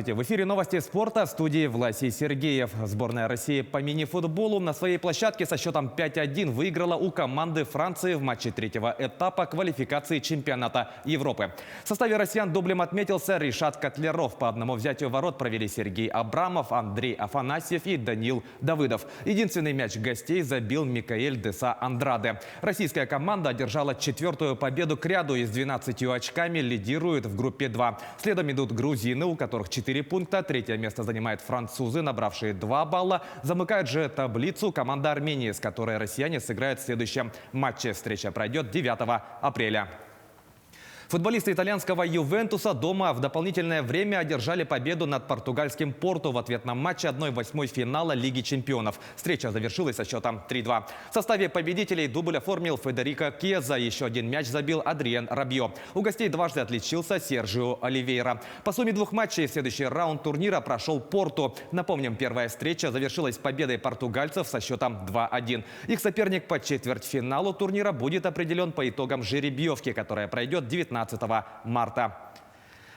В эфире новости спорта, в студии Власий Сергеев. Сборная России по мини-футболу на своей площадке со счетом 5-1 выиграла у команды Франции в матче третьего этапа квалификации чемпионата Европы. В составе россиян дублем отметился Ришат Котляров. По одному взятию ворот провели Сергей Абрамов, Андрей Афанасьев и Даниил Давыдов. Единственный мяч гостей забил Микаэль Деса Андраде. Российская команда одержала четвертую победу к ряду и с 12 очками лидирует в группе 2. Следом идут грузины, у которых 4 пункта. Третье место занимают французы, набравшие 2 балла. Замыкает же таблицу команда Армении, с которой россияне сыграют в следующем матче. Встреча пройдет 9 апреля. Футболисты итальянского «Ювентуса» дома в дополнительное время одержали победу над португальским «Порту» в ответном матче 1/8 финала Лиги чемпионов. Встреча завершилась со счетом 3-2. В составе победителей дубль оформил Федерико Кьеза. Еще один мяч забил Адриан Рабьо. У гостей дважды отличился Сержио Оливейра. По сумме 2 матчей следующий раунд турнира прошел «Порту». Напомним, первая встреча завершилась победой португальцев со счетом 2-1. Их соперник по четвертьфиналу турнира будет определен по итогам жеребьевки, которая пройдет 19 марта.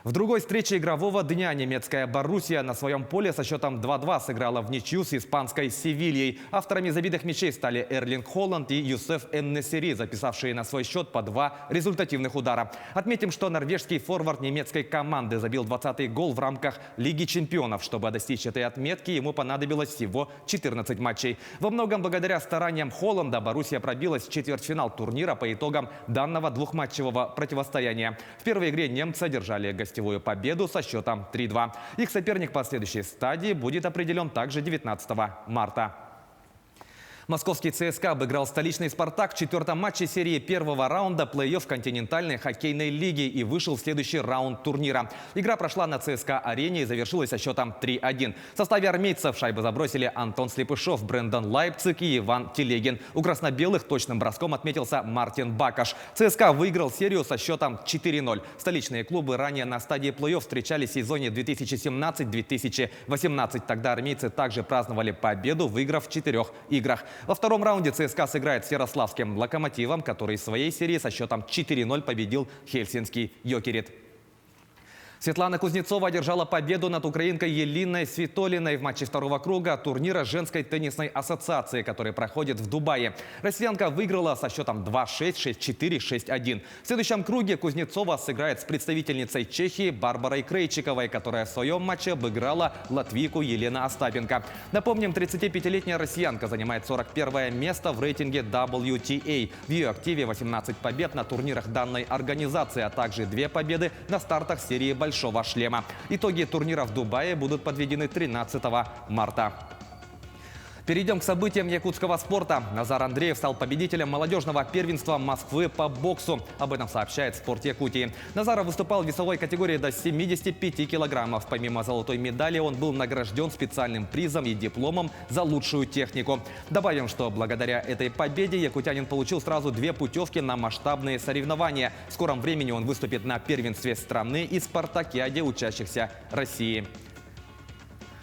В другой встрече игрового дня немецкая Боруссия на своем поле со счетом 2-2 сыграла в ничью с испанской Севильей. Авторами забитых мячей стали Эрлинг Холланд и Юсеф Эн-Несери, записавшие на свой счет по 2 результативных удара. Отметим, что норвежский форвард немецкой команды забил 20-й гол в рамках Лиги чемпионов. Чтобы достичь этой отметки, ему понадобилось всего 14 матчей. Во многом благодаря стараниям Холланда Боруссия пробилась в четвертьфинал турнира по итогам данного двухматчевого противостояния. В первой игре немцы одержали гостевую победу со счетом 3-2. Их соперник по следующей стадии будет определен также 19 марта. Московский ЦСКА обыграл столичный «Спартак» в 4-м матче серии первого раунда плей-офф континентальной хоккейной лиги и вышел в следующий раунд турнира. Игра прошла на ЦСКА-арене и завершилась со счетом 3-1. В составе армейцев шайбы забросили Антон Слепышов, Брэндон Лайпциг и Иван Телегин. У красно-белых точным броском отметился Мартин Бакаш. ЦСКА выиграл серию со счетом 4-0. Столичные клубы ранее на стадии плей-офф встречались в сезоне 2017-2018. Тогда армейцы также праздновали победу, выиграв в 4 играх. Во втором раунде ЦСКА сыграет с ярославским «Локомотивом», который в своей серии со счетом 4-0 победил хельсинский «Йокерит». Светлана Кузнецова одержала победу над украинкой Елиной Свитолиной в матче второго круга турнира женской теннисной ассоциации, который проходит в Дубае. Россиянка выиграла со счетом 2-6, 6-4, 6-1. В следующем круге Кузнецова сыграет с представительницей Чехии Барбарой Крейчиковой, которая в своем матче обыграла латвийку Елену Остапенко. Напомним, 35-летняя россиянка занимает 41-е место в рейтинге WTA. В ее активе 18 побед на турнирах данной организации, а также 2 победы на стартах серии «Большого шлема». Итоги турнира в Дубае будут подведены 13 марта. Перейдем к событиям якутского спорта. Назар Андреев стал победителем молодежного первенства Москвы по боксу. Об этом сообщает «Спорт Якутии». Назаров выступал в весовой категории до 75 килограммов. Помимо золотой медали, он был награжден специальным призом и дипломом за лучшую технику. Добавим, что благодаря этой победе якутянин получил сразу 2 путевки на масштабные соревнования. В скором времени он выступит на первенстве страны и спартакиаде учащихся России.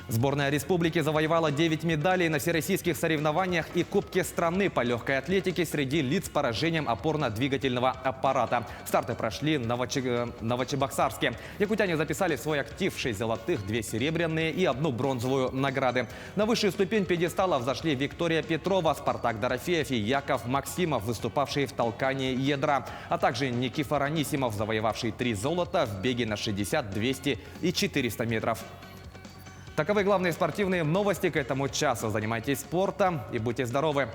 Сборная республики завоевала 9 медалей на всероссийских соревнованиях и Кубке страны по легкой атлетике среди лиц с поражением опорно-двигательного аппарата. Старты прошли в Новочебоксарске. Якутяне записали в свой актив 6 золотых, 2 серебряные и 1 бронзовую награды. На высшую ступень пьедестала взошли Виктория Петрова, Спартак Дорофеев и Яков Максимов, выступавшие в толкании ядра, а также Никифор Анисимов, завоевавший 3 золота в беге на 60, 200 и 400 метров. Таковы главные спортивные новости к этому часу. Занимайтесь спортом и будьте здоровы!